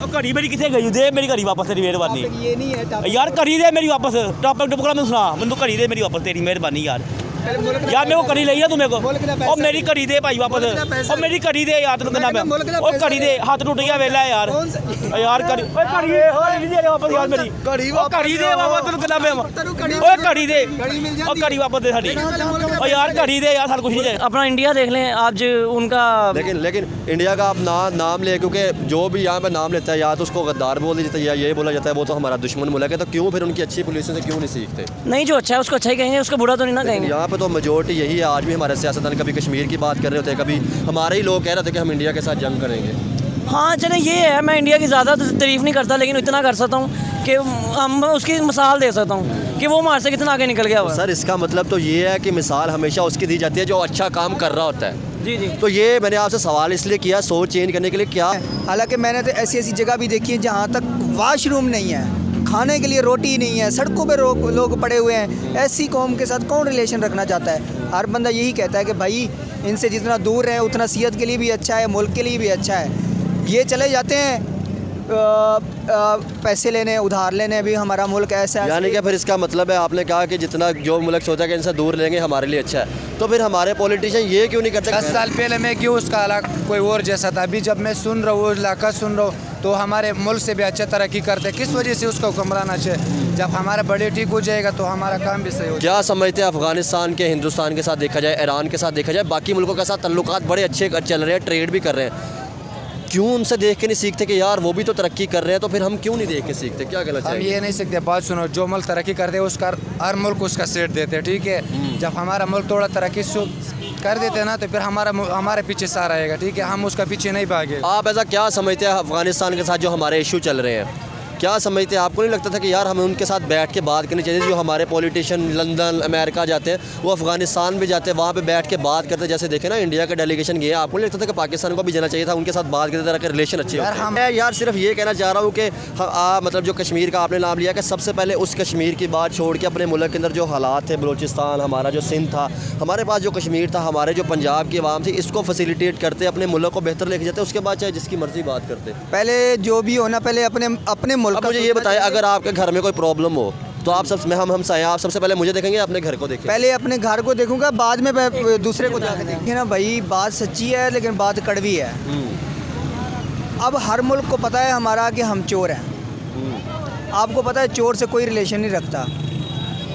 घड़ी मेरी कितने गई दे मेरी घड़ी वापस तेरी मेहरबानी ये नहीं है यार घड़ी दे मेरी वापस टॉपिक टुपकड़ा मैं सुना मैं घड़ी दे मेरी वापस तेरी मेहरबानी यार मेरे को घड़ी ली है तू मेरे को और मेरी घड़ी दे भाई वापस और मेरी घड़ी दे यार तू कहना मैं और घड़ी दे हाथ टूट गया वेला है यार यार घड़ी दे वापस यार मेरी घड़ी दे वापस तू कहना मैं ओए घड़ी दे और घड़ी वापस दे साडी और यार घड़ी दे यार सारा कुछ नहीं है। अपना इंडिया देख लें आज उनका लेकिन इंडिया का आप नाम ले, क्योंकि जो भी यहाँ पे नाम लेता है या तो उसको गद्दार बोल दिया जाता है या ये बोला जाता है वो तो हमारा दुश्मन मुल्क है, तो क्यों फिर उनकी अच्छी पॉलिसी से क्यों नहीं सीखते? नहीं, जो अच्छा है उसको अच्छा ही कहेंगे, उसको बुरा तो नहीं ना कहेंगे। यहाँ पे तो मेजोरिटी यही है। आज भी हमारे सियासतदान कभी कश्मीर की बात कर रहे होते हैं, कभी हमारे ही लोग कह रहे थे कि हम इंडिया के साथ जंग करेंगे। हाँ चले, ये है, मैं इंडिया की ज़्यादा तारीफ़ नहीं करता, लेकिन इतना कर सकता हूँ कि हम उसकी मिसाल दे सकता हूँ कि वो हमारे से कितना आगे निकल गया हुआ। सर इसका मतलब तो ये है कि मिसाल हमेशा उसकी दी जाती है जो अच्छा काम कर रहा होता है। जी जी। तो ये मैंने आपसे सवाल इसलिए किया सोच चेंज करने के लिए। क्या हालांकि मैंने तो ऐसी ऐसी जगह भी देखी है जहाँ तक वाशरूम नहीं है, खाने के लिए रोटी नहीं है, सड़कों पे लोग पड़े हुए हैं। ऐसी कौम के साथ कौन रिलेशन रखना चाहता है? हर बंदा यही कहता है कि भाई इनसे जितना दूर रहें उतना सेहत के लिए भी अच्छा है, मुल्क के लिए भी अच्छा है। ये चले जाते हैं पैसे लेने, उधार लेने, भी हमारा मुल्क ऐसा है। यानी कि फिर इसका मतलब है आपने कहा कि जितना जो मुल्क सोचा कि इनसे दूर लेंगे हमारे लिए अच्छा है, तो फिर हमारे पॉलिटिशियन ये क्यों नहीं करते? 10 साल पहले मैं क्यों उसका इलाका कोई और जैसा था, अभी जब मैं सुन रहा हूँ वो इलाका सुन रहा हूँ तो हमारे मुल्क से भी अच्छे तरक्की करते। किस वजह से उसको हुक्मराना चाहिए? जब हमारा बड़े ठीक हो जाएगा तो हमारा काम भी सही हो जाएगा। क्या समझते हैं अफगानिस्तान के, हिंदुस्तान के साथ देखा जाए, ईरान के साथ देखा जाए, बाकी मुल्कों के साथ तल्लुकात बड़े अच्छे चल रहे हैं, ट्रेड भी कर रहे हैं, क्यों उनसे देख के नहीं सीखते कि यार वो भी तो तरक्की कर रहे हैं, तो फिर हम क्यों नहीं देख के सीखते? क्या कहना हम चाहिए? ये नहीं सीखते, बात सुनो, जो मुल्क तरक्की करते हैं उसका हर मुल्क उसका सेट देते हैं, ठीक है। जब हमारा मुल्क थोड़ा तरक्की कर देते हैं ना तो फिर हमारे पीछे सारा आएगा, ठीक है, हम उसका पीछे नहीं भागे। आप ऐसा क्या समझते हैं अफगानिस्तान के साथ जो हमारे इशू चल रहे हैं, क्या समझते हैं? आपको नहीं लगता था कि यार हमें उनके साथ बैठ के बात करनी चाहिए? जो हमारे पॉलिटिशियन लंदन अमेरिका जाते हैं, वो अफगानिस्तान भी जाते हैं, वहाँ पे बैठ के बात करते हैं। जैसे देखे ना इंडिया का डेलीगेशन गया, आपको नहीं लगता था कि पाकिस्तान को भी जाना चाहिए था, उनके साथ बात करते तरह के रिलेशन अच्छे होते हैं? मैं यार सिर्फ ये कहना चाह रहा हूँ कि मतलब जो कश्मीर का आपने नाम लिया कि सबसे पहले उस कश्मीर की बात छोड़ के अपने मुल्क के अंदर जो हालात थे, बलूचिस्तान, हमारा जो सिंध था, हमारे पास जो कश्मीर था, हमारे जो पंजाब की आवाम थी, इसको फैसिलिटेट करते, अपने मुल्क को बेहतर लेके जाते, उसके बाद चाहे जिसकी मर्जी बात करते। पहले जो भी होना, पहले अपने मुल्क। मुझे ये बताएं, अगर आपके घर में कोई प्रॉब्लम हो तो आप हम साए, आप सबसे पहले मुझे देखेंगे, अपने घर को देखेंगे? पहले अपने घर को देखूंगा, बाद में दूसरे को जाके देखेंगे ना। भाई बात सच्ची है लेकिन बात कड़वी है। अब हर मुल्क को पता है हमारा कि हम चोर हैं। आपको पता है चोर से कोई रिलेशन नहीं रखता।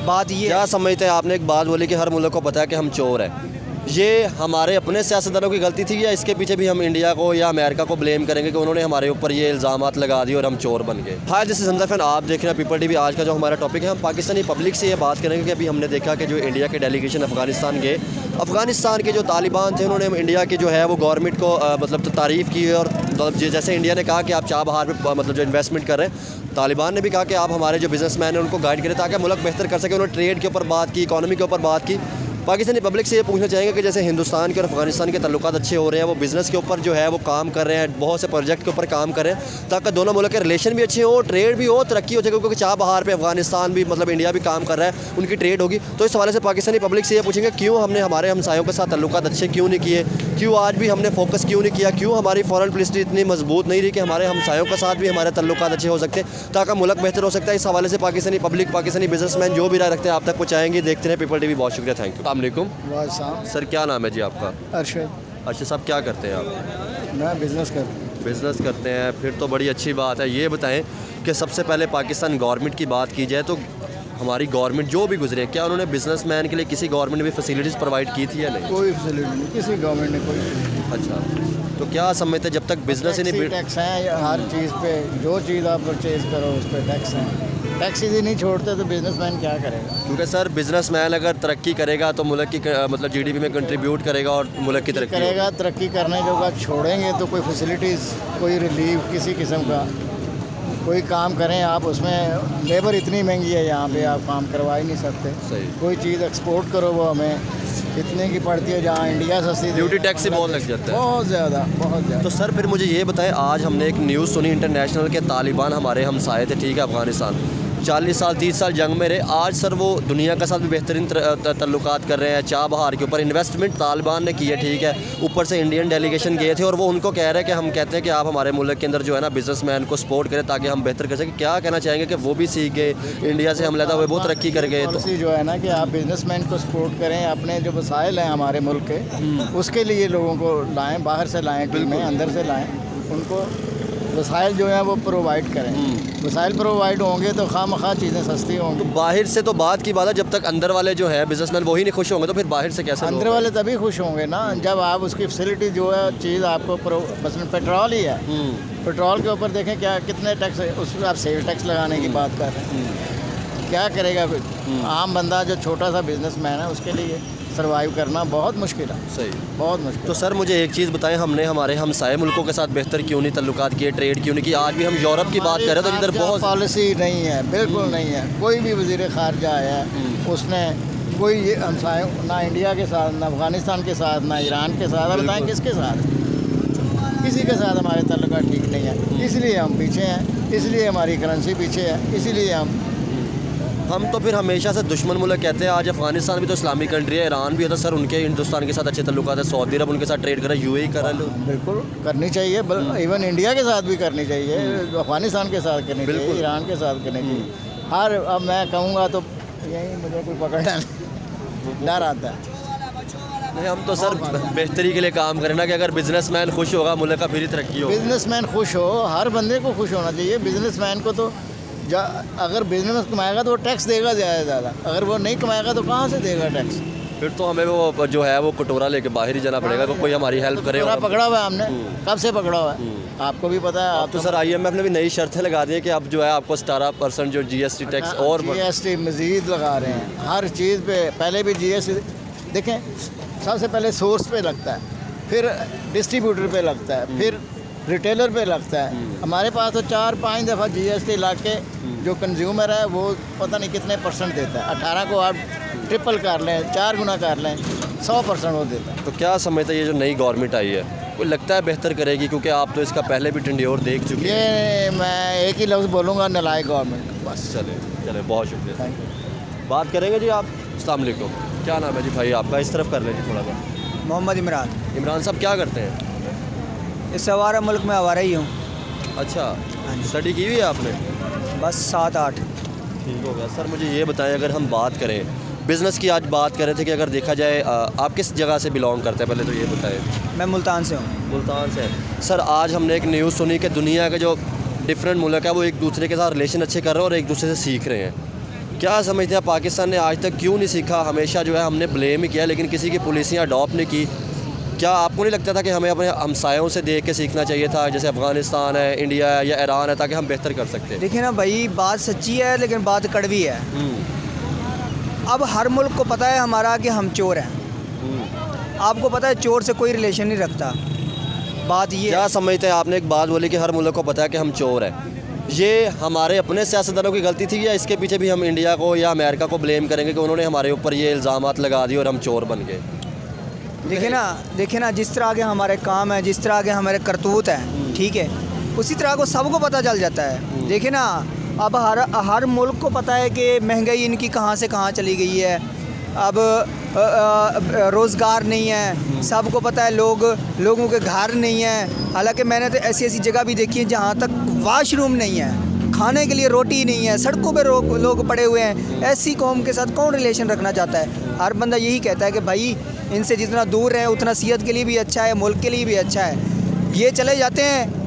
बात ये क्या समझते हैं? आपने एक बात बोली कि हर मुल्क को पता है कि हम चोर हैं, ये हमारे अपने सियासतदानों की गलती थी या इसके पीछे भी हम इंडिया को या अमेरिका को ब्लेम करेंगे कि उन्होंने हमारे ऊपर ये इल्ज़ामात लगा दिए और हम चोर बन गए? हाँ, जैसे समझा फैन आप देख रहे हैं पीपल टीवी, आज का जो हमारा टॉपिक है, हम पाकिस्तानी पब्लिक से ये बात करेंगे कि अभी हमने देखा कि जो इंडिया के डेलीगेशन अफगानिस्तान गए, अफगानिस्तान के जो तालिबान थे उन्होंने इंडिया की जो है वो गवर्नमेंट को मतलब तारीफ़ की, और जैसे इंडिया ने कहा कि आप चाबहार पर मतलब जो इन्वेस्टमेंट कर रहे हैं, तालिबान ने भी कहा कि आप हमारे जो बिजनेसमैन हैं उनको गाइड करें ताकि मुल्क बेहतर कर सके। उन्होंने ट्रेड के ऊपर बात की, इकॉनमी के ऊपर बात की। पाकिस्तानी पब्लिक से ये पूछना चाहेंगे कि जैसे हिंदुस्तान के और अफगानिस्तान के तल्लुकात अच्छे हो रहे हैं, वो बिज़नेस के ऊपर जो है वो काम कर रहे हैं, बहुत से प्रोजेक्ट के ऊपर काम कर रहे हैं ताकि दोनों मुल्क के रिलेशन भी अच्छे हो, ट्रेड भी हो, तरक्की हो जाए, क्योंकि चाबहार पे अफगानिस्तान भी मतलब इंडिया भी काम कर रहा है, उनकी ट्रेड होगी। तो इस हवाले से पाकिस्तानी पब्लिक से ये पूछेंगे क्यों हमने हमारे हमसायों के साथ तल्लुकात अच्छे क्यों नहीं किए, क्यों आज भी हमने फोकस क्यों नहीं किया, क्यों हमारी फॉरेन पॉलिसी इतनी मजबूत नहीं रही कि हमारे हमसायों के साथ भी हमारे तल्लुकात अच्छे हो सकते ताकि मुल्क बेहतर हो सकता है। इस हवाले से पाकिस्तानी पब्लिक, पाकिस्तानी बिजनेसमैन जो भी राय रखते हैं आप तक पहुँचाएंगे। देखते हैं पीपल टीवी, बहुत शुक्रिया, थैंक यू। अस्सलाम वालेकुम सर, क्या नाम है जी आपका? अरशद। अच्छा साहब, क्या करते हैं आप? मैं बिज़नेस करता हूँ। बिज़नेस करते हैं, फिर तो बड़ी अच्छी बात है। ये बताएं कि सबसे पहले पाकिस्तान गवर्नमेंट की बात की जाए तो हमारी गवर्नमेंट जो भी गुजरे, क्या उन्होंने बिजनेसमैन के लिए किसी गवर्नमेंट ने भी फैसिलिटीज़ प्रोवाइड की थी या नहीं? कोई फैसिलिटी नहीं, किसी गवर्नमेंट ने कोई। अच्छा, तो क्या समझते हैं जब तक बिज़नेस ही नहीं टैक्स है हर चीज़ पे, जो चीज़ आप परचेज़ करो उस पर टैक्स है। टैक्स ही नहीं छोड़ते तो बिजनेसमैन क्या करेगा? क्योंकि सर बिजनेसमैन अगर तरक्की करेगा तो मुल्क की मतलब जीडीपी में कंट्रीब्यूट करेगा और मुल्क की तरक्की करेगा। तरक्की करने जो का छोड़ेंगे तो कोई फैसिलिटीज़, कोई रिलीफ किसी किस्म का कोई काम करें आप, उसमें लेबर इतनी महंगी है यहाँ पे, आप काम करवा ही नहीं सकते। सही। कोई चीज़ एक्सपोर्ट करो वो हमें इतने की पड़ती है जहाँ इंडिया सस्ती, ड्यूटी टैक्स ही बहुत लग जाता है, बहुत ज़्यादा, बहुत ज़्यादा। तो सर फिर मुझे ये बताएं, आज हमने एक न्यूज़ सुनी इंटरनेशनल के तालिबान हमारे हमसाए थे, ठीक है, अफगानिस्तान, 40 साल 30 साल जंग में रहे, आज सर वो दुनिया के साथ भी बेहतरीन तल्लुकात कर रहे हैं। चाबहार के ऊपर इन्वेस्टमेंट तालिबान ने की है, ठीक है, ऊपर से इंडियन डेलीगेशन गए थे और वो उनको कह रहे हैं कि हम कहते हैं कि आप हमारे मुल्क के अंदर जो है ना बिजनेसमैन को सपोर्ट करें ताकि हम बेहतर कर सकें। क्या कहना चाहेंगे कि वो भी सीख गए, इंडिया से हम लदा हुए बहुत तरक्की कर गए। तो पॉलिसी जो है ना कि आप बिजनेसमैन को सपोर्ट करें, अपने जो वसाइल हैं हमारे मुल्क के उसके लिए लोगों को लाएं, बाहर से लाएं, टीमें अंदर से लाएं, उनको वसाइल जो है वो प्रोवाइड करें। वसाइल प्रोवाइड होंगे तो खामखा चीज़ें सस्ती होंगी। बाहर से तो बात की बात है, जब तक अंदर वाले जो है बिजनेसमैन वही नहीं खुश होंगे तो फिर बाहर से कैसे अंदर वाले तभी खुश होंगे ना जब आप उसकी फैसिलिटी जो है चीज़ आपको मसलन पेट्रोल ही है, पेट्रोल के ऊपर देखें क्या कितने टैक्स, उस पर आप सेल टैक्स लगाने की बात कर रहे हैं। क्या करेगा कोई आम बंदा जो छोटा सा बिजनेसमैन है उसके लिए सर्वाइव करना बहुत मुश्किल है। सही, बहुत मुश्किल। तो सर मुझे एक चीज़ बताएं, हमने हमारे हमसाये मुल्कों के साथ बेहतर क्यों नहीं तल्लुकात किए, ट्रेड क्यों नहीं की? आज भी हम यूरोप की बात कर रहे हैं तो इधर बहुत पॉलिसी नहीं है, बिल्कुल नहीं है। कोई भी वज़ीर ख़ारजा आया है उसने कोई हमसाए ना इंडिया के साथ, ना अफ़गानिस्तान के साथ, ना ईरान के साथ, बताएं किसके साथ? किसी के साथ हमारे तल्लुकात ठीक नहीं है, इसलिए हम पीछे हैं, इसलिए हमारी करेंसी पीछे है, इसीलिए हम तो फिर हमेशा से दुश्मन मुल्क कहते हैं। आज अफगानिस्तान भी तो इस्लामिक कंट्री है, ईरान भी है, तो सर उनके हिंदुस्तान के साथ अच्छे तल्लुकात है, सऊदी अरब उनके साथ ट्रेड कर रहा है, यूएई कर रहा है। बिल्कुल करनी चाहिए, इवन इंडिया के साथ भी करनी चाहिए, अफगानिस्तान के साथ करनी चाहिए, ईरान के साथ करनी चाहिए। हर अब मैं कहूँगा तो यही मुझे कोई पकड़ना नहीं, डर आता है। नहीं, हम तो सर बेहतरी के लिए काम करें ना कि अगर बिजनेसमैन खुश होगा मुल्क का फिर ही तरक्की होगी। बिजनेसमैन खुश हो, हर बंदे को खुश होना चाहिए। बिजनेसमैन को तो अगर बिजनेस कमाएगा तो वो टैक्स देगा ज़्यादा से ज़्यादा, अगर वो नहीं कमाएगा तो कहाँ से देगा टैक्स? फिर तो हमें वो जो है वो कटोरा लेके बाहर ही जाना पड़ेगा, कोई हमारी हेल्प करे। कटोरा पकड़ा हुआ है हमने, कब से पकड़ा हुआ है आपको भी पता है। आप तो सर IMF ने भी नई शर्तें लगा दी है कि अब जो है आपको 17% जो GST टैक्स और GST मज़ीद लगा रहे हैं हर चीज़ पे। पहले भी GST देखें, सबसे पहले सोर्स पे लगता है, फिर डिस्ट्रीब्यूटर पे लगता है, फिर रिटेलर पे लगता है। हमारे पास तो 4-5 दफ़ा GST ला के जो कंज्यूमर है वो पता नहीं कितने % देता है। 18 को आप ट्रिपल कर लें, 4 गुना कर लें, 100% वो देता है। तो क्या समझते हैं ये जो नई गवर्नमेंट आई है कोई लगता है बेहतर करेगी? क्योंकि आप तो इसका पहले भी टिंडियोर देख चुके हैं। ये मैं एक ही लफ्ज़ बोलूँगा, नालायक गवर्नमेंट। बस चले बहुत शुक्रिया। बात करेंगे जी आप। अस्सलाम वालेकुम, क्या नाम है जी भाई आपका? इस तरफ कर लें जी थोड़ा सा। मोहम्मद इमरान। इमरान साहब क्या करते हैं? इस आवारा मुल्क में आवारा ही हूँ। अच्छा, स्टडी की हुई है आपने? बस 7-8। ठीक हो गया। सर मुझे ये बताएं, अगर हम बात करें बिज़नेस की, आज बात कर रहे थे कि अगर देखा जाए आप किस जगह से बिलोंग करते हैं, पहले तो ये बताएं। मैं मुल्तान से हूँ। मुल्तान से। सर आज हमने एक न्यूज़ सुनी कि दुनिया के जो डिफरेंट मुल्क है वो एक दूसरे के साथ रिलेशन अच्छे कर रहे हैं और एक दूसरे से सीख रहे हैं। क्या समझते हैं पाकिस्तान ने आज तक क्यों नहीं सीखा? हमेशा जो है हमने ब्लेम ही किया लेकिन किसी की पॉलिसियाँ अडॉप्ट नहीं की। क्या आपको नहीं लगता था कि हमें अपने हमसायों से देख के सीखना चाहिए था, जैसे अफ़गानिस्तान है, इंडिया है या ईरान है, ताकि हम बेहतर कर सकते हैं? देखिए ना भाई, बात सच्ची है लेकिन बात कड़वी है। अब हर मुल्क को पता है हमारा कि हम चोर हैं। आपको पता है चोर से कोई रिलेशन नहीं रखता। बात ये क्या समझते हैं? आपने एक बात बोली कि हर मुल्क को पता है कि हम चोर हैं। ये हमारे अपने सियासतदानों की गलती थी या इसके पीछे भी हम इंडिया को या अमेरिका को ब्लेम करेंगे कि उन्होंने हमारे ऊपर ये इल्ज़ामात लगा दिए और हम चोर बन गए? देखिए ना जिस तरह के हमारे काम है, जिस तरह के हमारे करतूत हैं, ठीक है, उसी तरह को सबको पता चल जाता है। देखिए ना, अब हर मुल्क को पता है कि महंगाई इनकी कहाँ से कहाँ चली गई है। अब रोज़गार नहीं है, सबको पता है लोगों के घर नहीं है। हालांकि मैंने तो ऐसी जगह भी देखी है जहाँ तक वाशरूम नहीं है, खाने के लिए रोटी नहीं है, सड़कों पे लोग पड़े हुए हैं। ऐसी कौम के साथ कौन रिलेशन रखना चाहता है? हर बंदा यही कहता है कि भाई इनसे जितना दूर रहें उतना सेहत के लिए भी अच्छा है, मुल्क के लिए भी अच्छा है। ये चले जाते हैं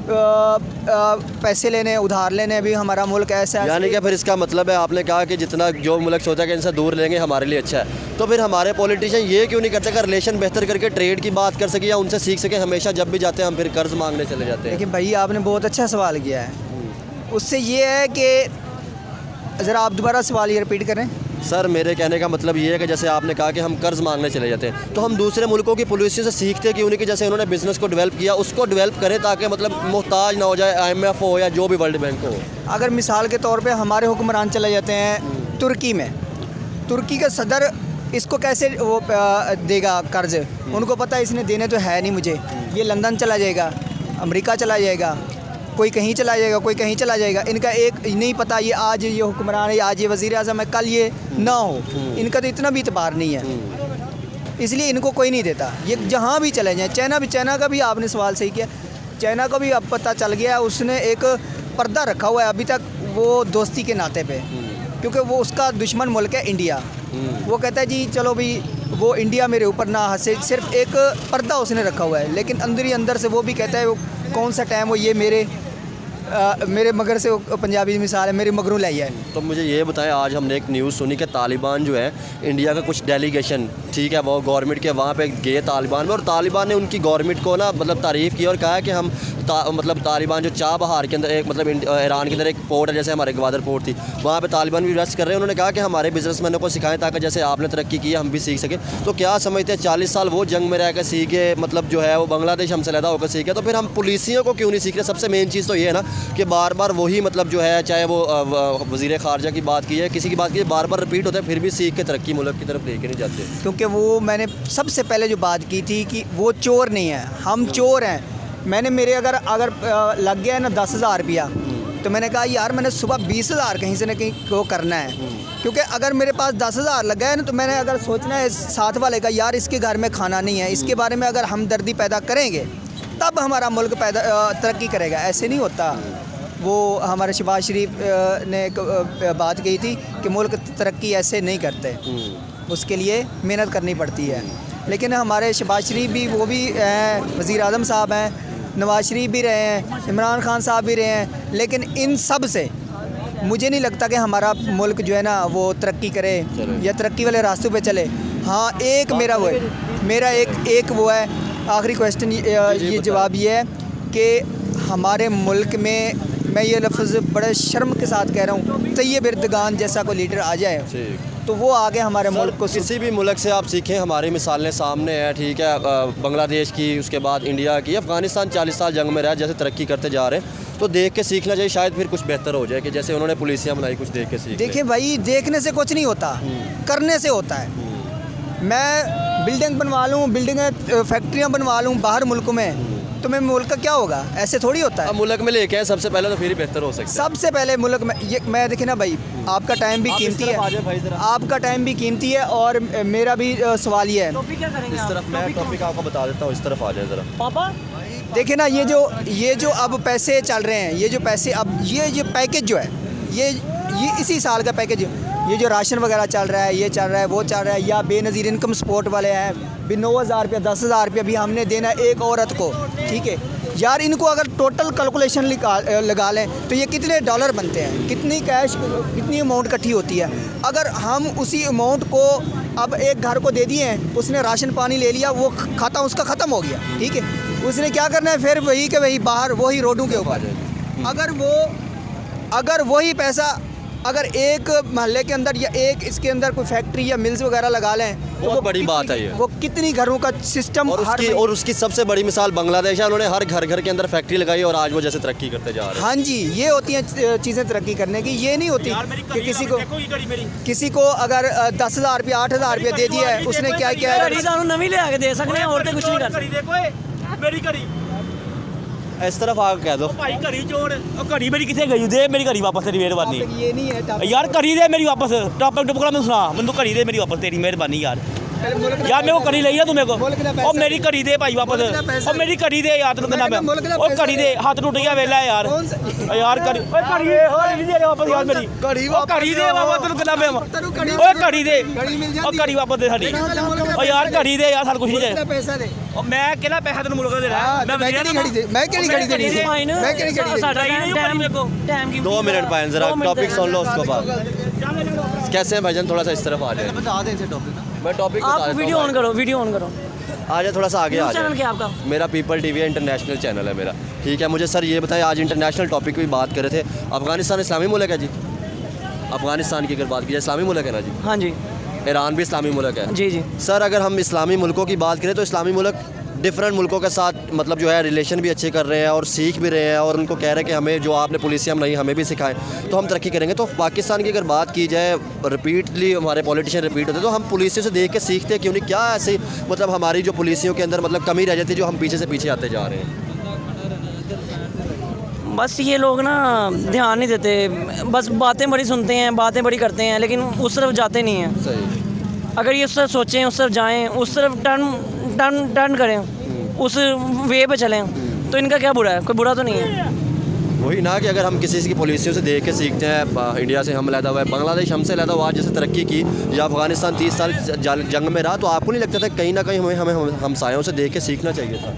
पैसे लेने, उधार लेने। भी हमारा मुल्क ऐसा है। यानी कि फिर इसका मतलब है आपने कहा कि जितना जो मुल्क सोचा है कि इनसे दूर लेंगे हमारे लिए अच्छा है, तो फिर हमारे पॉलिटिशियन ये क्यों नहीं करते कि रिलेशन बेहतर करके ट्रेड की बात कर सके या उनसे सीख सके? हमेशा जब भी जाते हैं हम फिर कर्ज मांगने चले जाते हैं। लेकिन भाई आपने बहुत अच्छा सवाल किया है। उससे ये है कि ज़रा आप दोबारा सवाल ये रिपीट करें। सर मेरे कहने का मतलब ये है कि जैसे आपने कहा कि हम कर्ज मांगने चले जाते हैं, तो हम दूसरे मुल्कों की पॉलिसियों से सीखते क्यों नहीं कि जैसे उन्होंने बिज़नेस को डेवलप किया उसको डेवलप करें ताकि मतलब मोहताज ना हो जाए IMF हो या जो भी वर्ल्ड बैंक हो। अगर मिसाल के तौर पे हमारे हुक्मरान चले जाते हैं तुर्की में, तुर्की का सदर इसको कैसे वो देगा कर्ज? उनको पता है इसने देने तो है नहीं मुझे, ये लंदन चला जाएगा, अमेरिका चला जाएगा, कोई कहीं चला जाएगा, कोई कहीं चला जाएगा। इनका एक नहीं पता ये आज ये हुक्मरान है, आज ये वज़ीर आज़म है, कल ये ना हो। इनका तो इतना भी इतबार नहीं है, इसलिए इनको कोई नहीं देता। ये जहाँ भी चले जाएँ, चाइना का भी आपने सवाल सही किया, चाइना का भी अब पता चल गया, उसने एक पर्दा रखा हुआ है अभी तक वो दोस्ती के नाते पे, क्योंकि वो उसका दुश्मन मुल्क है इंडिया। वो कहता है जी चलो भी वो इंडिया मेरे ऊपर ना हंसे, सिर्फ एक पर्दा उसने रखा हुआ है, लेकिन अंदर ही अंदर से वो भी कहता है वो कौन सा टाइम हो ये मेरे मगर से वो पंजाबी मिसाल है, मेरे मगरों लाई है। तो मुझे ये बताएं, आज हमने एक न्यूज़ सुनी कि तालिबान जो है इंडिया का कुछ डेलीगेशन, ठीक है, वो गवर्नमेंट के वहाँ पे गए तालिबान में, और तालिबान ने उनकी गवर्नमेंट को ना मतलब तारीफ़ की और कहा कि हम मतलब तालिबान जो चाबहार के अंदर एक मतलब ईरान के अंदर एक पोर्ट है, जैसे हमारे ग्वादर पोर्ट थी, वहाँ पे तालिबान भी इन्वेस्ट कर रहे हैं। उन्होंने कहा कि हमारे बिजनेसमैनों को सिखाएं ताकि जैसे आपने तरक्की की है हम भी सीख सकें। तो क्या समझते हैं 40 साल वो जंग में रह कर सीखे, मतलब जो है वो बांग्लादेश हमसे लैदा होकर सीखे, तो फिर हम पुलिसियों को क्यों नहीं सीख रहे? सबसे मेन चीज़ तो ये है ना कि बार बार वही मतलब जो है, चाहे वो वज़ीर ख़ारजा की बात की है, किसी की बात की है, बार बार रिपीट होता है, फिर भी सीख के तरक्की मुल्क की तरफ लेके नहीं जाते। क्योंकि वो मैंने सबसे पहले जो बात की थी कि वो चोर नहीं है, हम चोर हैं। मैंने मेरे अगर लग गया है ना 10,000 रुपया, तो मैंने कहा यार मैंने सुबह 20,000 कहीं से न कहीं को करना है, क्योंकि अगर मेरे पास 10,000 लगा है ना, तो मैंने अगर सोचना है साथ वाले का यार इसके घर में खाना नहीं है, इसके बारे में अगर हमदर्दी पैदा करेंगे तब हमारा मुल्क तरक्की करेगा। ऐसे नहीं होता। वो हमारे शहबाज शरीफ ने एक बात कही थी कि मुल्क तरक्की ऐसे नहीं करते, उसके लिए मेहनत करनी पड़ती है। लेकिन हमारे शहबाज शरीफ भी वो भी वज़ीर आज़म साहब हैं, नवाज शरीफ भी रहे हैं, इमरान खान साहब भी रहे हैं, लेकिन इन सब से मुझे नहीं लगता कि हमारा मुल्क जो है ना वो तरक्की करे या तरक्की वाले रास्तों पे चले। हाँ, एक मेरा वो है, मेरा एक वो है आखिरी क्वेश्चन, ये जवाब ये है कि हमारे मुल्क में मैं ये लफ्ज़ बड़े शर्म के साथ कह रहा हूँ, तैयब एर्दोगान जैसा कोई लीडर आ जाए तो वो आगे हमारे मुल्क को किसी भी मुल्क से आप सीखें, हमारी मिसालें सामने हैं, ठीक है, बांग्लादेश की, उसके बाद इंडिया की, अफ़गानिस्तान 40 साल जंग में रहा, जैसे तरक्की करते जा रहे हैं, तो देख के सीखना चाहिए, शायद फिर कुछ बेहतर हो जाए कि जैसे उन्होंने पुलिसियाँ बनाई, कुछ देख के सीख। देखिए भाई, देखने से कुछ नहीं होता, करने से होता है। मैं बिल्डिंग बनवा लूँ, फैक्ट्रियाँ बनवा लूँ बाहर मुल्क में, तो मैं मुल्क का क्या होगा? ऐसे थोड़ी होता है। अब मुल्क में लेके आए सबसे पहले, तो फिर ही बेहतर हो सकता है। सबसे पहले मुल्क में ये मैं देखे ना भाई, आपका टाइम भी कीमती है, आपका टाइम भी कीमती है, और मेरा भी सवाल ये है। इस तरफ मैं टॉपिक आपको बता देता हूँ, इस तरफ आ जाए ज़रा। पापा देखिए ना, ये जो अब पैसे चल रहे हैं, ये जो पैसे अब ये पैकेज जो है, ये इसी साल का पैकेज, ये जो राशन वगैरह चल रहा है, ये चल रहा है, वो चल रहा है, या बेनज़ीर इनकम सपोर्ट वाले हैं भी 9,000 रुपया 10,000 रुपया भी हमने देना एक औरत को, ठीक है यार। इनको अगर टोटल कैलकुलेशन लगा लें तो ये कितने डॉलर बनते हैं, कितनी कैश, कितनी अमाउंट इकट्ठी होती है। अगर हम उसी अमाउंट को अब एक घर को दे दिए, उसने राशन पानी ले लिया, वो खाता उसका ख़त्म हो गया, ठीक है, उसने क्या करना है फिर वही के वही बाहर, वही रोडों के ऊपर। अगर वही पैसा अगर एक महल्ले के अंदर या एक इसके अंदर कोई फैक्ट्री या मिल्स वगैरह लगा लें, तो बहुत बड़ी बात है ये। वो कितनी घरों का सिस्टम, और उसकी सबसे बड़ी मिसाल बांग्लादेश है। उन्होंने हर घर के अंदर फैक्ट्री लगाई और आज वो जैसे तरक्की करते जा रहे हैं। हाँ जी, ये होती हैं चीज़ें तरक्की करने की। ये नहीं होती कि किसी को अगर 10,000 रुपया 8,000 रुपया दे दिया है, उसने क्या किया है, नवी ले आके दे सकते हैं, औरतें कुछ नहीं कर सकती। इस तरफ आग कह दो भाई घड़ी चोर, घड़ी मेरी कितने गई? दे मेरी घड़ी वापस, तेरी मेहरबानी ये नहीं है यार, घड़ी दे मेरी वापस। टॉपिक टुपकला मैं सुना, मैं घड़ी दे मेरी वापस, तेरी मेहरबानी यार। यार मेरे को घड़ी ली है तू मेरे को, और मेरी घड़ी दे भाई वापस, और मेरी घड़ी दे यार, तेन कहना मैं, और घड़ी दे, हाथ टूट गया वेला यार, यार घड़ी दे वापस यार, मेरी घड़ी दे वापस, तेन कहना मैं, घड़ी दे, और घड़ी वापस दे साडी, और यार घड़ी दे यार, सारा कुछ नहीं दे पैसा दे। और मैं केला पैसा तेन मुल्क दे रहा, मैं घड़ी दे, मैं केड़ी घड़ी देनी है, मैं केड़ी घड़ी देनी। 2 मिनट पाएं, जरा टॉपिक सुन लो उसके बाद। कैसे हैं भाईजान, थोड़ा सा इस तरफ आ जाए, बता दें इसे टॉपिक। मैं टॉपिक आप वीडियो ऑन करो, वीडियो ऑन करो, आ जाए थोड़ा सा आगे आ चैनल क्या आपका? जाए। मेरा पीपल टीवी इंटरनेशनल चैनल है मेरा, ठीक है। मुझे सर ये बताएं, आज इंटरनेशनल टॉपिक की बात कर रहे थे, अफगानिस्तान इस्लामी मुल्क है जी? अफगानिस्तान की अगर बात की जाए इस्लामी मुल्क है ना जी? हाँ जी। ईरान भी इस्लामी मुल्क है जी जी। सर, अगर हम इस्लामी मुल्कों की बात करें तो इस्लामी मुल्क डिफरेंट मुल्कों के साथ मतलब जो है रिलेशन भी अच्छे कर रहे हैं और सीख भी रहे हैं, और उनको कह रहे हैं कि हमें जो आपने पुलिसियाँ बनाई हमें भी सिखाएं, तो हम तरक्की करेंगे। तो पाकिस्तान की अगर बात की जाए, रिपीटली हमारे पॉलिटिशियन रिपीट होते हैं, तो हम पुलिसियों से देख के सीखते हैं क्यों नहीं? क्या ऐसे मतलब हमारी जो पुलिसियों के अंदर मतलब कमी रह जाती है जो हम पीछे से पीछे आते जा रहे हैं? बस ये लोग ना ध्यान नहीं देते, बस बातें बड़ी सुनते हैं, बातें बड़ी करते हैं, लेकिन उस तरफ जाते नहीं हैं। सही। अगर ये उस तरफ सोचें, उस तरफ जाएं, उस तरफ टर्न करें, उस वे पे चलें, तो इनका क्या बुरा है? कोई बुरा तो नहीं है। वही ना कि अगर हम किसी की पॉलिसियों से देख के सीखते हैं, इंडिया से हम लैदा हुआ है, बांग्लादेश हमसे लैदा हुआ, जैसे तरक्की की, या अफगानिस्तान 30 साल जंग में रहा, तो आपको नहीं लगता था कहीं ना कहीं हमें हमसायों से देख के सीखना चाहिए था?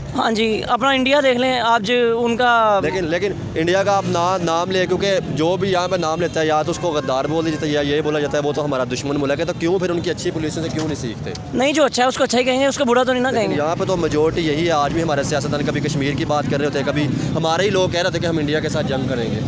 हाँ जी, अपना इंडिया देख लें आज उनका। लेकिन इंडिया का आप नाम ले, क्योंकि जो भी यहाँ पे नाम लेता है या तो उसको गद्दार बोल दिया जाता है या ये बोला जाता है वो तो हमारा दुश्मन मुल्क है, तो क्यों फिर उनकी अच्छी पॉलिसियों से क्यों नहीं सीखते? नहीं, जो अच्छा है उसको अच्छा ही कहेंगे, उसको बुरा तो नहीं ना कहेंगे। यहाँ पे तो मेजोरिटी यही है। आज भी हमारे सियासतदान कभी कश्मीर की बात कर रहे होते हैं, कभी हमारे ही लोग कह रहे थे कि हम इंडिया के साथ जंग करेंगे।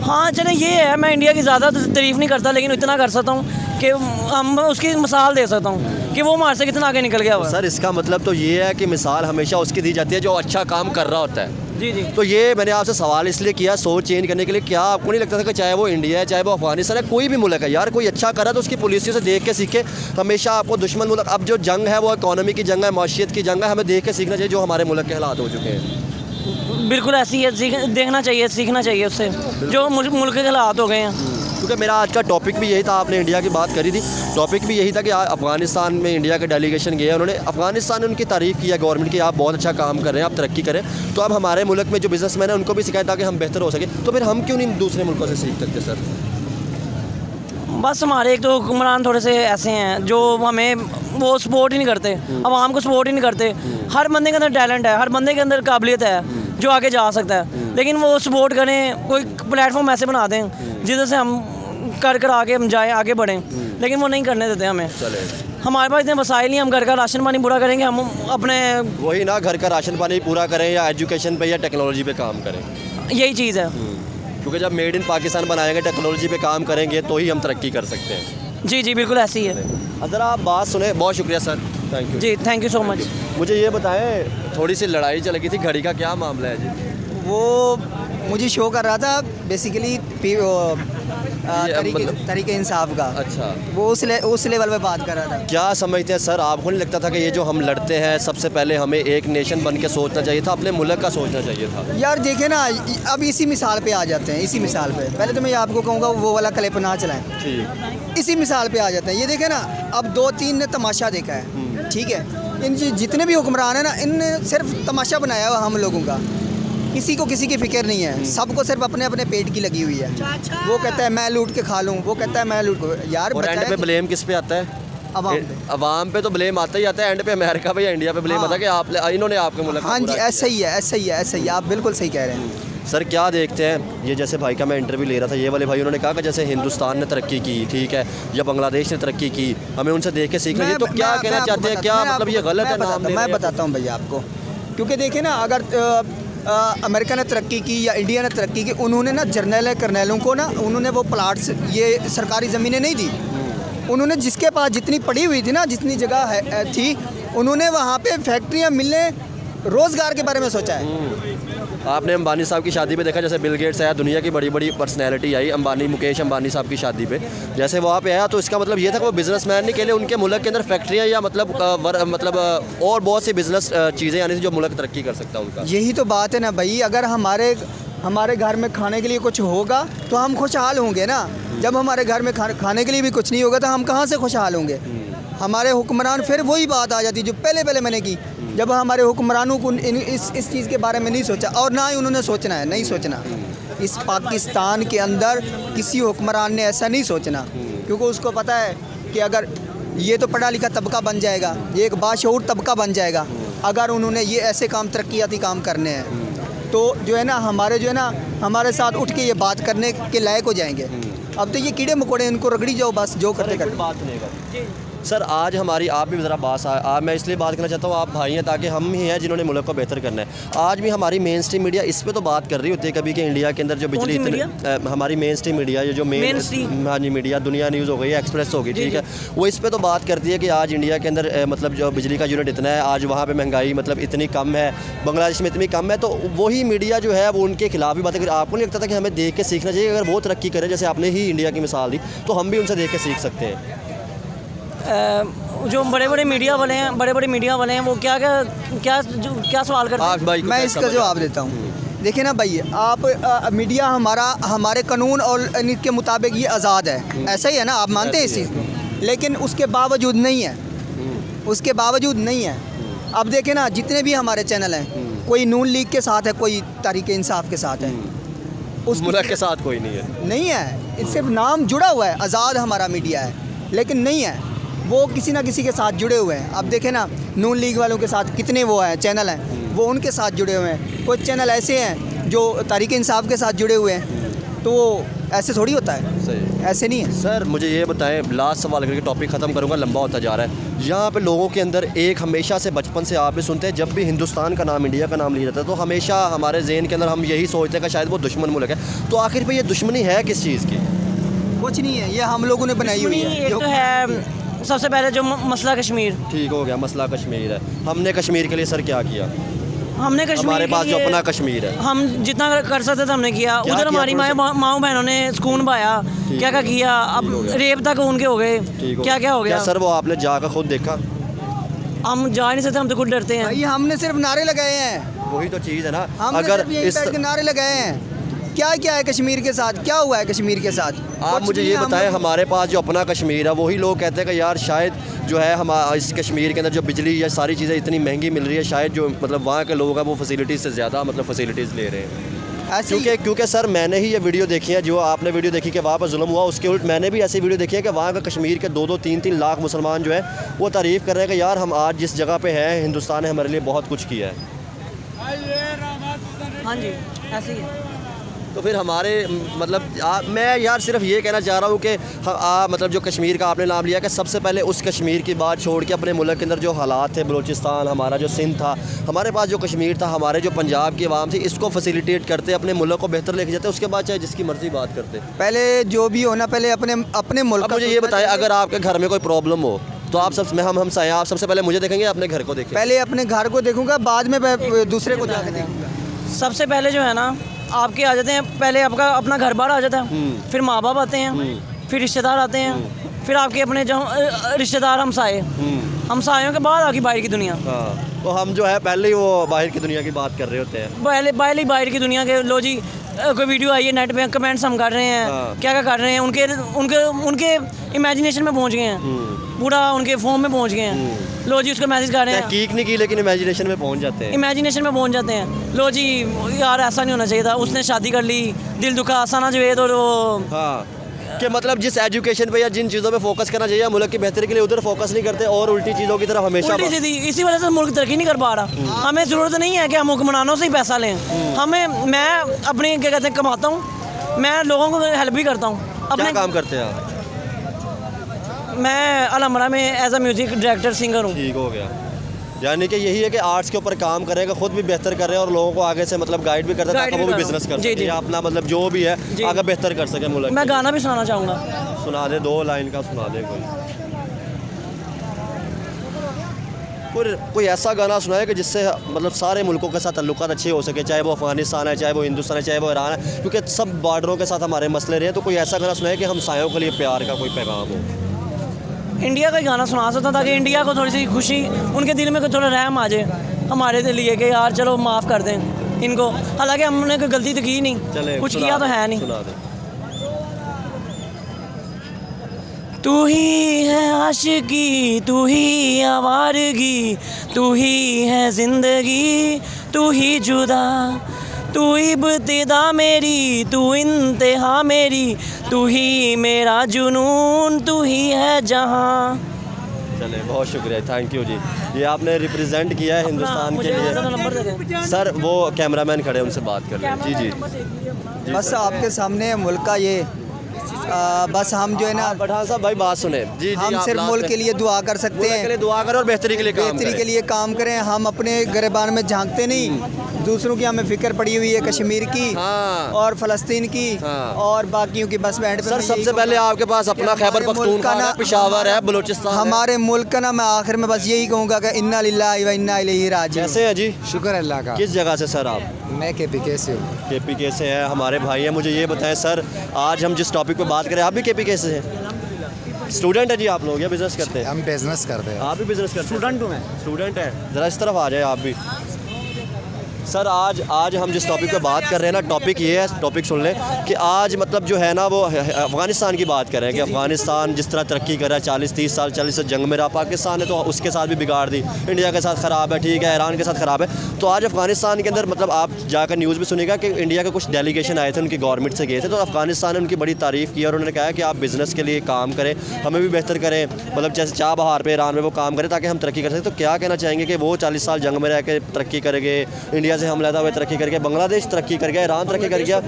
हाँ चले, ये है, मैं इंडिया की ज़्यादा तारीफ़ नहीं करता, लेकिन इतना कर सकता हूँ कि हम उसकी मिसाल दे सकता हूँ कि वो हमारे से कितना आगे निकल गया हुआ है। सर इसका मतलब तो ये है कि मिसाल हमेशा उसकी दी जाती है जो अच्छा काम कर रहा होता है। जी जी। तो ये मैंने आपसे सवाल इसलिए किया सोच चेंज करने के लिए। क्या आपको नहीं लगता था कि चाहे वो इंडिया है, चाहे वो अफगानिस्तान है, कोई भी मुल्क है यार, कोई अच्छा कर रहा है तो उसकी पॉलिसियों से देख के सीखे। हमेशा आपको दुश्मन मुल्क, अब जो जंग है वो इकॉनमी की जंग है, माशियत की जंग है, हमें देख के सीखना चाहिए जो हमारे मुल्क के हालात हो चुके हैं। बिल्कुल ऐसी है, देखना चाहिए, सीखना चाहिए उससे जो मुल्क के हालात हो गए हैं। क्योंकि मेरा आज का टॉपिक भी यही था, आपने इंडिया की बात करी थी, टॉपिक भी यही था कि अफगानिस्तान में इंडिया के डेलीगेशन गए, उन्होंने अफगानिस्तान ने उनकी तारीफ़ किया गवर्नमेंट की, आप बहुत अच्छा काम कर रहे हैं, आप तरक्की करें। तो अब हमारे मुल्क में जो बिजनेसमैन है उनको भी सिखाया ताकि हम बेहतर हो सके। तो फिर हम क्यों नहीं दूसरे मुल्कों से सीख सकते सर? बस हमारे एक तो हुक्मरान थोड़े से ऐसे हैं जो हमें वो सपोर्ट ही नहीं करते, आवाम को सपोर्ट ही नहीं करते। हर बंदे के अंदर टैलेंट है, हर बंदे के अंदर काबिलियत है जो आगे जा सकता है, लेकिन वो सपोर्ट करें, कोई प्लेटफॉर्म ऐसे बना दें जिससे से हम कर आगे हम जाएँ, आगे बढ़ें, लेकिन वो नहीं करने देते हमें। हमारे पास इतने वसाइल नहीं, हम घर का राशन पानी पूरा करेंगे, हम अपने वही ना, घर का राशन पानी पूरा करें या एजुकेशन पे या टेक्नोलॉजी पे काम करें, यही चीज़ है। क्योंकि जब मेड इन पाकिस्तान बनाएंगे, टेक्नोलॉजी पे काम करेंगे तो ही हम तरक्की कर सकते हैं। जी जी, बिल्कुल ऐसी है। अगर आप बात सुने, बहुत शुक्रिया sir, thank you ji, thank you so much. मुझे ये बताएं, थोड़ी सी लड़ाई चल गई थी, घड़ी का क्या मामला है जी? वो मुझे शो कर रहा था बेसिकली तरीके इंसाफ का। अच्छा, वो उस लेवल पे बात कर रहा था। क्या समझते हैं सर, आपको नहीं लगता था कि ये जो हम लड़ते हैं, सबसे पहले हमें एक नेशन बन के सोचना चाहिए था, अपने मुल्क का सोचना चाहिए था? यार देखे ना, अब इसी मिसाल पे आ जाते हैं, इसी मिसाल पे। पहले तो मैं आपको कहूँगा वो वाला क्लिप ना चलाएं, ठीक, इसी मिसाल पे आ जाते हैं। ये देखे ना, अब 2-3 ने तमाशा देखा है, ठीक है। इन जितने भी हुक्मरान हैं ना, इनने सिर्फ तमाशा बनाया हुआ हम लोगों का। किसी को किसी की फिक्र नहीं है, सबको सिर्फ अपने अपने पेट की लगी हुई है। वो कहता है मैं लूट के खा लूँ, वो कहता है मैं लूट को। यार और एंड पे ब्लेम किस पे आता है? अवाम पे तो ब्लेम आता ही आता है, एंड पे अमेरिका पे या इंडिया पे ब्लेम आता है कि आप इन्होंने आपके मुल्क। हाँ जी, ऐसा ही है, ऐसा ही है, ऐसा ही है, आप बिल्कुल सही कह रहे हैं। सर क्या देखते हैं, ये जैसे भाई का मैं इंटरव्यू ले रहा था, ये वाले भाई उन्होंने कहा कि जैसे हिंदुस्तान ने तरक्की की, ठीक है, या बांग्लादेश ने तरक्की की, हमें उनसे देख के सीखना चाहिए। तो क्या कहना चाहते हैं, क्या मतलब ये गलत है? मैं बताता हूँ भैया आपको, क्योंकि देखिए ना, अगर अमेरिका ने तरक्की की या इंडिया ने तरक्की की, उन्होंने ना जर्नल करनेलों को ना, उन्होंने वो प्लाट्स, ये सरकारी ज़मीनें नहीं दी। उन्होंने जिसके पास जितनी पड़ी हुई थी ना, जितनी जगह थी, उन्होंने वहाँ पे फैक्ट्रियाँ मिलने, रोज़गार के बारे में सोचा है। आपने अंबानी साहब की शादी पे देखा, जैसे बिल गेट्स आया, दुनिया की बड़ी बड़ी पर्सनैलिटी आई, मुकेश अंबानी साहब की शादी पे जैसे वहाँ पे आया, तो इसका मतलब ये था कि वो बिजनेसमैन नहीं, के लिए उनके मुल्क के अंदर फैक्ट्रियाँ या मतलब और बहुत सी बिजनेस चीज़ें आनी थी जो मुल्क तरक्की कर सकता है उनका। यही तो बात है ना भाई, अगर हमारे घर में खाने के लिए कुछ होगा तो हम खुशहाल होंगे ना। जब हमारे घर में खाने के लिए भी कुछ नहीं होगा तो हम कहाँ से खुशहाल होंगे? हमारे हुक्मरान, फिर वही बात आ जाती जो पहले मैंने की, जब हमारे हुक्मरानों को इस चीज़ के बारे में नहीं सोचा, और ना ही उन्होंने सोचना है, नहीं सोचना। इस पाकिस्तान के अंदर किसी हुक्मरान ने ऐसा नहीं सोचना, क्योंकि उसको पता है कि अगर ये तो पढ़ा लिखा तबका बन जाएगा, ये एक बाशऊर तबका बन जाएगा अगर उन्होंने ये ऐसे काम, तरक्याती काम करने हैं, तो जो है ना हमारे साथ उठ के ये बात करने के लायक हो जाएंगे। अब तो ये कीड़े मकोड़े, इनको रगड़ी जाओ बस, जो करते करते। बात सुनेगा सर, आज हमारी, आप भी ज़रा बात आज मैं इसलिए बात करना चाहता हूँ, आप भाई हैं, ताकि हम ही हैं जिन्होंने मुल्क को बेहतर करना है। आज भी हमारी मेन स्ट्रीम मीडिया इस पे तो बात कर रही होती है कभी कि इंडिया के अंदर जो बिजली हमारी मेन स्ट्रीम मीडिया, ये जो हाँ जी मीडिया, दुनिया न्यूज़ हो गई, एक्सप्रेस हो गई, ठीक है, वो इस पर तो बात करती है कि आज इंडिया के अंदर मतलब जो बिजली का यूनिट इतना है, आज वहाँ पर महंगाई मतलब इतनी कम है, बांग्लादेश में इतनी कम है, तो वही मीडिया जो है वो उनके खिलाफ भी बातें कर। आपको नहीं लगता था कि हमें देख के सीखना चाहिए? अगर वो तरक्की करें, जैसे आपने ही इंडिया की मिसाल दी, तो हम भी उनसे देख के सीख सकते हैं। जो बड़े बड़े मीडिया वाले हैं वो क्या सवाल करते हैं? मैं इसका जवाब देता हूँ। देखिए ना भाई, आप मीडिया हमारे कानून और के मुताबिक ये आज़ाद है, ऐसा ही है ना, आप मानते हैं इस चीज़ को, लेकिन उसके बावजूद नहीं है, उसके बावजूद नहीं है। अब देखें ना, जितने भी हमारे चैनल हैं, कोई नून लीग के साथ है, कोई तहरीक इंसाफ के साथ है, उस मुल्क के साथ कोई नहीं है, सिर्फ नाम जुड़ा हुआ है, आज़ाद हमारा मीडिया है, लेकिन नहीं है, वो किसी ना किसी के साथ जुड़े हुए हैं। अब देखें ना, नून लीग वालों के साथ कितने वो हैं चैनल हैं, वो उनके साथ जुड़े हुए हैं। कुछ चैनल ऐसे हैं जो तहरीक इंसाफ के साथ जुड़े हुए हैं, तो वो ऐसे थोड़ी होता है, सही। ऐसे नहीं है। सर मुझे ये बताएं, लास्ट सवाल करके टॉपिक ख़त्म करूंगा, लंबा होता जा रहा है। यहाँ पे लोगों के अंदर एक हमेशा से बचपन से आप भी सुनते हैं, जब भी हिंदुस्तान का नाम, इंडिया का नाम लिया जाता है, तो हमेशा हमारे जहन के अंदर हम यही सोचते हैं कि शायद वो दुश्मन मुल्क है। तो आखिर में ये दुश्मनी है किस चीज़ की? कुछ नहीं है, ये हम लोगों ने बनाई हुई है। एक तो है सबसे पहले जो मसला कश्मीर, ठीक हो गया, मसला कश्मीर है। हमने कश्मीर के लिए सर क्या किया? हमने कश्मीर हमारे के पास जो लिए अपना कश्मीर है, हम जितना कर सकते थे हमने किया। क्या उधर किया हमारी थोड़ा सा? माँ बहनों ने सुकून पाया, क्या क्या किया, अब रेप तक उनके हो गए, क्या क्या हो गया। क्या सर वो आपने जाकर खुद देखा? हम जा नहीं सकते, हम तो खुद डरते हैं। भाई हमने सिर्फ नारे लगाए हैं, वही तो चीज़ है ना। हमने अगर सिर्फ यही इस बैठ के नारे लगाए हैं। क्या क्या है कश्मीर के साथ, क्या हुआ है कश्मीर के साथ? आप कुछ मुझे नहीं ये है, हम बताएं, लोग- हमारे पास जो अपना कश्मीर है, वही लोग कहते हैं कि यार शायद जो है हम इस कश्मीर के अंदर जो बिजली या सारी चीज़ें इतनी महंगी मिल रही है, शायद जो मतलब वहाँ के लोग हैं वो फैसिलिटीज़ से ज़्यादा मतलब फैसिलिटीज़ ले रहे हैं। ऐसे ही- क्योंकि सर मैंने ही ये वीडियो देखी है, जो आपने वीडियो देखी कि वहाँ पर जुल्म हुआ, उसके उल्ट मैंने भी ऐसी वीडियो देखी है कि वहाँ का कश्मीर के 2-2, 3-3 लाख मुसलमान जो है वो तारीफ़ कर रहे हैं कि यार हम आज जिस जगह पे हैं, हिंदुस्तान ने हमारे लिए बहुत कुछ किया है। हाँ जी, ऐसे ही है। तो फिर हमारे मतलब मैं यार सिर्फ ये कहना चाह रहा हूँ कि मतलब जो कश्मीर का आपने नाम लिया कि सबसे पहले उस कश्मीर की बात छोड़ के अपने मुल्क के अंदर जो हालात थे, बलूचिस्तान, हमारा जो सिंध था, हमारे पास जो कश्मीर था, हमारे जो पंजाब की आवाम थी, इसको फैसिलिटेट करते, अपने मुल्क को बेहतर लेके जाते, उसके बाद चाहे जिसकी मर्जी बात करते। पहले जो भी होना, पहले अपने मुल्क अब का मुझे ये सोचना बताएं, चाहिए। अगर आपके घर में कोई प्रॉब्लम हो तो आप हम आप सबसे पहले मुझे देखेंगे, अपने घर को देखेंगे? पहले अपने घर को देखूंगा, बाद में मैं दूसरे को जाके देखूंगा। सबसे पहले जो है ना, आपके आ जाते हैं, पहले आपका अपना घर बार आ जाता है, फिर माँ बाप आते हैं, फिर रिश्तेदार आते हैं, फिर आपके अपने जो रिश्तेदार हमसायों के बाद आपकी बाहर की दुनिया। हाँ, तो हम जो है पहले ही वो बाहर की दुनिया की बात कर रहे होते हैं। पहले बाहर की दुनिया के लो जी, कोई वीडियो आई है नेट पे, कमेंट्स हम कर रहे हैं, हाँ। क्या क्या कर रहे हैं, उनके इमेजिनेशन में पहुंच गए हैं, पूरा उनके फोन में पहुंच गए हैं। लो जी उसको मैसेज कर रहे हैं, तहकीक नहीं की लेकिन इमेजिनेशन में पहुंच जाते हैं। इमेजिनेशन में पहुंच जाते हैं। लो जी यार ऐसा नहीं होना चाहिए था, उसने शादी कर ली, दिल दुखा, आसाना जवेद और वो। हाँ, कि मतलब जिस एजुकेशन पे या जिन चीज़ों पे फोकस करना चाहिए मुल्क की बेहतरी के लिए, उधर फोकस नहीं करते और उल्टी चीज़ों की तरफ हमेशा। उल्टी सीधी, इसी वजह से मुल्क तरक्की नहीं कर पा रहा। हमें ज़रूरत नहीं है कि हम हुक्मरानों से ही पैसा लें। मैं अपनी क्या कहते हैं कमाता हूँ, मैं लोगों को हेल्प भी करता हूँ। क्या अपने काम करते हैं आप? मैं अलमरा में as a music director singer हूँ। ठीक हो गया, यानी कि यही है कि आर्ट्स के ऊपर काम करेगा, खुद भी बेहतर कर रहे हैं और लोगों को आगे से मतलब गाइड भी करता है ताकि वो भी बिजनेस कर सके, या अपना मतलब जो भी है आगे बेहतर कर सके मुल्क। मैं गाना भी सुनाना चाहूँगा। सुना दे, 2 लाइन का सुना दे कोई ऐसा गाना सुनाए कि जिससे मतलब सारे मुल्कों के साथ ताल्लुकात अच्छे हो सके, चाहे वो अफगानिस्तान है, चाहे वो हिंदुस्तान है, चाहे वो ईरान है, क्योंकि सब बॉर्डरों के साथ हमारे मसले रहे हैं। तो कोई ऐसा गाना सुनाए कि हमसायों के लिए प्यार का कोई पैगाम हो। इंडिया का ही गाना सुना सकता ताकि इंडिया को थोड़ी सी खुशी, उनके दिल में कोई थोड़ा रहम आ जाए हमारे लिए कि यार चलो माफ़ कर दें इनको। हालांकि हमने कोई गलती तो की नहीं, चले कुछ किया तो है नहीं। सुना दे। तू ही है आशिकी, तू ही आवारगी, तू ही है जिंदगी, तू ही जुदा, तू इब्तिदा मेरी, तू इंतहा मेरी, तू ही मेरा जुनून, तू ही है जहां। चले, बहुत शुक्रिया, थैंक यू जी। ये आपने रिप्रेजेंट किया है हिंदुस्तान के लिए। नंबर दे दें। सर वो कैमरामैन खड़े हैं, उनसे बात कर लें। जी जी बस आपके सामने मुल्क का ये बस हम जो है ना, पठान साहब भाई बात सुने। जी जी, हम आप सिर्फ लास्ट मुल्क में- के लिए दुआ कर सकते मुल्क के लिए हैं, दुआ करें और बेहतरी के लिए काम बेहतरी करें। के लिए काम करें। हम अपने गिरबान में झांकते नहीं, दूसरों की हमें फिक्र पड़ी हुई है, कश्मीर की हाँ। और फ़लस्तीन की हाँ। और बाकियों की। बस बैंड पे सर मैं यही सबसे कहूँगा पहले आपके पास अपना कि खैबर हमारे मुल्क का पख्तूनख्वा ना- है, पेशावर है, बलूचिस्तान है। हमारे मुल्क का ना, मैं आखिर में बस यही कहूँगा कि इन्ना लिल्लाहि व इन्ना इलैहि राजिऊन। कैसे हैं जी? शुक्र अल्लाह का। किस जगह से सर आप? मैं KPK से हूँ। KPK से हैं, हमारे भाई हैं। मुझे ये बताएं सर, आज हम जिस टॉपिक पे बात करें, आप भी KPK से हैं? स्टूडेंट है जी आप लोग या बिजनेस करते हैं? हम बिजनेस करते हैं। आप भी बिजनेस करते हैं? स्टूडेंट हूँ मैं। स्टूडेंट है, ज़रा इस तरफ आ जाए आप भी। सर आज हम जिस टॉपिक पे बात कर रहे हैं ना, टॉपिक ये है, टॉपिक सुन लें कि आज मतलब जो है ना वो अफ़गानिस्तान की बात कर रहे हैं कि अफ़गानिस्तान जिस तरह तरक्की कर रहा है, 40-30 साल 40 से जंग में रहा। पाकिस्तान ने तो उसके साथ भी बिगाड़ दी, इंडिया के साथ ख़राब है, ठीक है, ईरान के साथ ख़राब है। तो आज अफ़गानिस्तान के अंदर मतलब आप जाकर न्यूज़ भी सुनिएगा कि इंडिया के कुछ डेलीगेशन आए थे, उनकी गवर्नमेंट से गए थे, तो अफ़गानिस्तान ने उनकी बड़ी तारीफ़ की और उन्होंने कहा कि आप बिज़नेस के लिए काम करें, हमें भी बेहतर करें, मतलब जैसे चाह बहार पे ईरान में वो काम करें ताकि हम तरक्की कर सकें। तो क्या कहना चाहेंगे कि वो 40 साल जंग में रह के तरक्की करेंगे, इंडिया से हमला हुए तरक्की करके, बांग्लादेश तरक्की कर गया, ईरान तरक्की कर गया,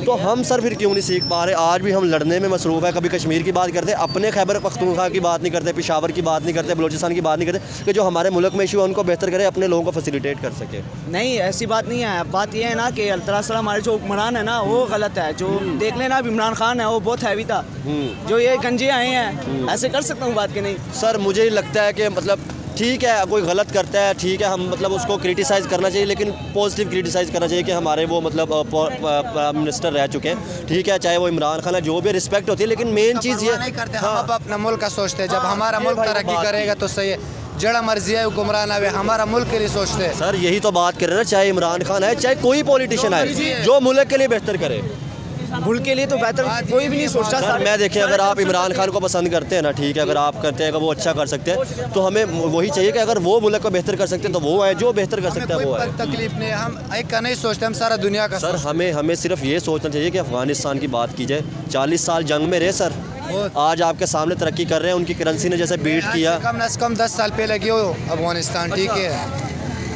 तो हम सर फिर क्यों नहीं सीख पा रहे? आज भी हम लड़ने में मसरूफ़ है, कभी कश्मीर की बात करते, अपने खैबर पख्तूनख्वा की बात नहीं करते, पेशावर की बात नहीं करते, बलूचिस्तान की बात नहीं करते कि जो हमारे मुल्क में इशू है उनको बेहतर करें, अपने लोगों को फैसिलिटेट कर सके। नहीं, ऐसी बात नहीं है। बात यह है ना कि अल्लाह ताला हमारे जो हुक्मरान है ना वो गलत है। जो देख लेना अब इमरान खान है वो बहुत हैवी था, जो ये गंजे आए हैं, ऐसे कर सकता हूँ बात के नहीं। सर मुझे लगता है कि मतलब ठीक है, कोई गलत करता है, ठीक है, हम मतलब उसको क्रिटिसाइज़ करना चाहिए, लेकिन पॉजिटिव क्रिटिसाइज़ करना चाहिए कि हमारे वो मतलब प्राइम मिनिस्टर रह चुके हैं, ठीक है, चाहे वो इमरान खान है, जो भी रिस्पेक्ट होती है, लेकिन मेन चीज़ ये नहीं करते। हम अब अपना मुल्क का सोचते हैं, जब हमारा मुल्क तरक्की करेगा तो सही है, जड़ा मर्जी है हुक्मरान आवे, हमारा मुल्क के लिए सोचते हैं। सर यही तो बात कर रहे हैं ना, चाहे इमरान खान है, चाहे कोई पॉलिटिशियन है, जो मुल्क के लिए बेहतर करे, मुल्क के लिए तो बेहतर कोई भी नहीं सोचता। सर मैं देखिए, अगर आप इमरान खान को पसंद करते हैं ना, ठीक है, अगर आप करते हैं, अगर वो अच्छा कर सकते हैं, तो हमें वही चाहिए कि अगर वो मुल्क को बेहतर कर सकते हैं तो वो है, जो बेहतर कर सकता है वो है। तकलीफ नहीं, हम एक का नहीं सोचते, हम सारा दुनिया का। सर हमें सिर्फ ये सोचना चाहिए कि अफ़गानिस्तान की बात की जाए, 40 साल जंग में रहे सर, आज आपके सामने तरक्की कर रहे हैं, उनकी करेंसी ने जैसे बीट किया, कम से कम 10 साल पहले गए हो अफगानिस्तान, ठीक है,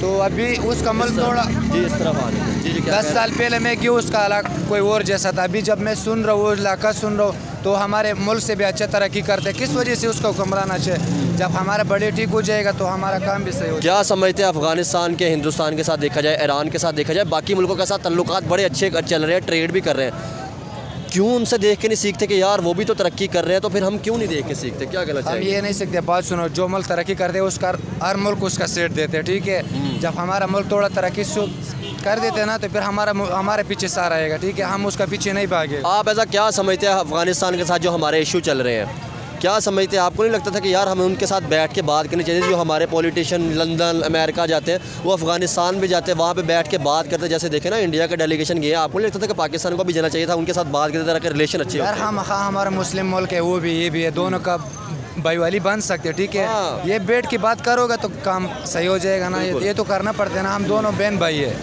तो अभी उसका मुल्क थोड़ा जी इस तरफ आ रहे हैं, जी 10 साल पहले मैं क्यों उसका इलाका कोई और जैसा था। अभी जब मैं सुन रहा हूँ वो इलाका सुन रहा हूँ तो हमारे मुल्क से भी अच्छा तरक्की करते हैं। किस वजह से उसको हुक्मरान अच्छे, जब हमारा बड़े ठीक हो जाएगा तो हमारा काम भी सही हो जाएगा। क्या समझते हैं अफ़गानिस्तान के हिंदुस्तान के साथ देखा जाए, ईरान के साथ देखा जाए, बाकी मुल्कों के साथ तल्लुकात बड़े अच्छे चल रहे हैं, ट्रेड भी कर रहे हैं, क्यों उनसे देख के नहीं सीखते कि यार वो भी तो तरक्की कर रहे हैं, तो फिर हम क्यों नहीं देख के सीखते? क्या कहना हम चाहिए? ये नहीं सकते, बात सुनो, जो मुल्क तरक्की करते हैं उसका हर मुल्क उसका सेट देते हैं, ठीक है। जब हमारा मुल्क थोड़ा तरक्की कर देते हैं ना तो फिर हमारे पीछे सारा आएगा, ठीक है, हम उसका पीछे नहीं भागे। आप ऐसा क्या समझते हैं अफ़गानिस्तान के साथ जो हमारे इशू चल रहे हैं, क्या समझते हैं? आपको नहीं लगता था कि यार हमें उनके साथ बैठ के बात करनी चाहिए? जो हमारे पॉलिटिशियन लंदन अमेरिका जाते हैं, वो अफ़गानिस्तान भी जाते हैं, वहाँ पे बैठ के बात करते हैं, जैसे देखे ना इंडिया का डेलीगेशन गया, आपको नहीं लगता था कि पाकिस्तान को भी जाना चाहिए था, उनके साथ बात करते ताकि रिलेशन अच्छे यार होते? हम हाँ, हमारा मुस्लिम मुल्क है, वो भी ये भी है, दोनों का भाईवाली बन सकते, ठीक है। हाँ। ये बैठ के बात करोगे तो काम सही हो जाएगा ना, ये तो करना पड़ता है ना। हम दोनों बहन भाई है,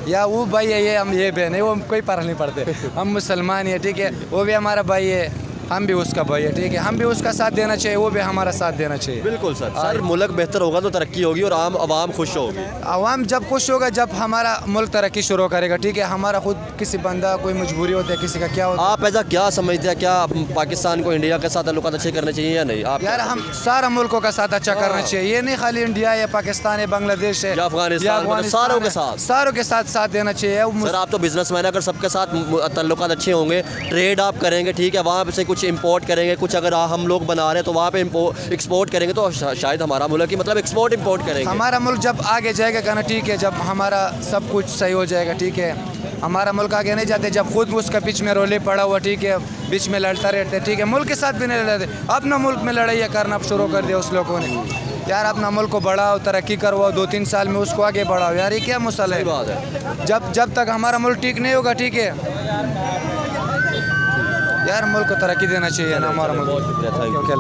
या वो भाई है, ये हम ये बहन है, वो कोई फर्क नहीं पड़ते, हम मुसलमान है, ठीक है, वो भी हमारा भाई है, हम भी उसका भाई है, ठीक है, हम भी उसका साथ देना चाहिए, वो भी हमारा साथ देना चाहिए। बिल्कुल सर मुल्क बेहतर होगा तो तरक्की होगी और आवाम खुश होगी। आवाम जब खुश होगा जब हमारा मुल्क तरक्की शुरू करेगा, ठीक है। हमारा खुद किसी बंदा कोई मजबूरी होती है, किसी का क्या होता है। आप ऐसा क्या समझते हैं, क्या पाकिस्तान को इंडिया के साथ ताल्लुकात अच्छे करने चाहिए या नहीं? आप यार हम सारा मुल्कों का साथ अच्छा करना चाहिए, ये नहीं खाली इंडिया या पाकिस्तान या बांग्लादेश है या अफगानिस्तान, मतलब सारों के साथ सारों के साथ देना चाहिए। सर आप तो बिजनेसमैन, अगर सबके साथ ताल्लुकात अच्छे होंगे, ट्रेड आप करेंगे, ठीक है, वहाँ से कुछ इंपोर्ट करेंगे, कुछ अगर हम लोग बना रहे हैं तो वहाँ पे एक्सपोर्ट करेंगे, तो शायद हमारा मुल्क की मतलब एक्सपोर्ट इंपोर्ट करेंगे। हमारा मुल्क जब आगे जाएगा कहना, ठीक है, जब हमारा सब कुछ सही हो जाएगा, ठीक है, हमारा मुल्क आगे नहीं जाते जब खुद उसका बीच में रोले पड़ा हुआ, ठीक है, बीच में लड़ता रहते, ठीक है, मुल्क के साथ भी नहीं लड़ते, अपना मुल्क में लड़ाइयाँ करना शुरू कर दिया उस लोगों ने। यार अपना मुल्क को बढ़ाओ, तरक्की करवाओ, 2-3 साल में उसको आगे बढ़ाओ, यार ये क्या मसला है? बात है, जब तक हमारा मुल्क ठीक नहीं होगा, ठीक है, यार मुल्क को तरक्की देना चाहिए ना हमारा मुल्क।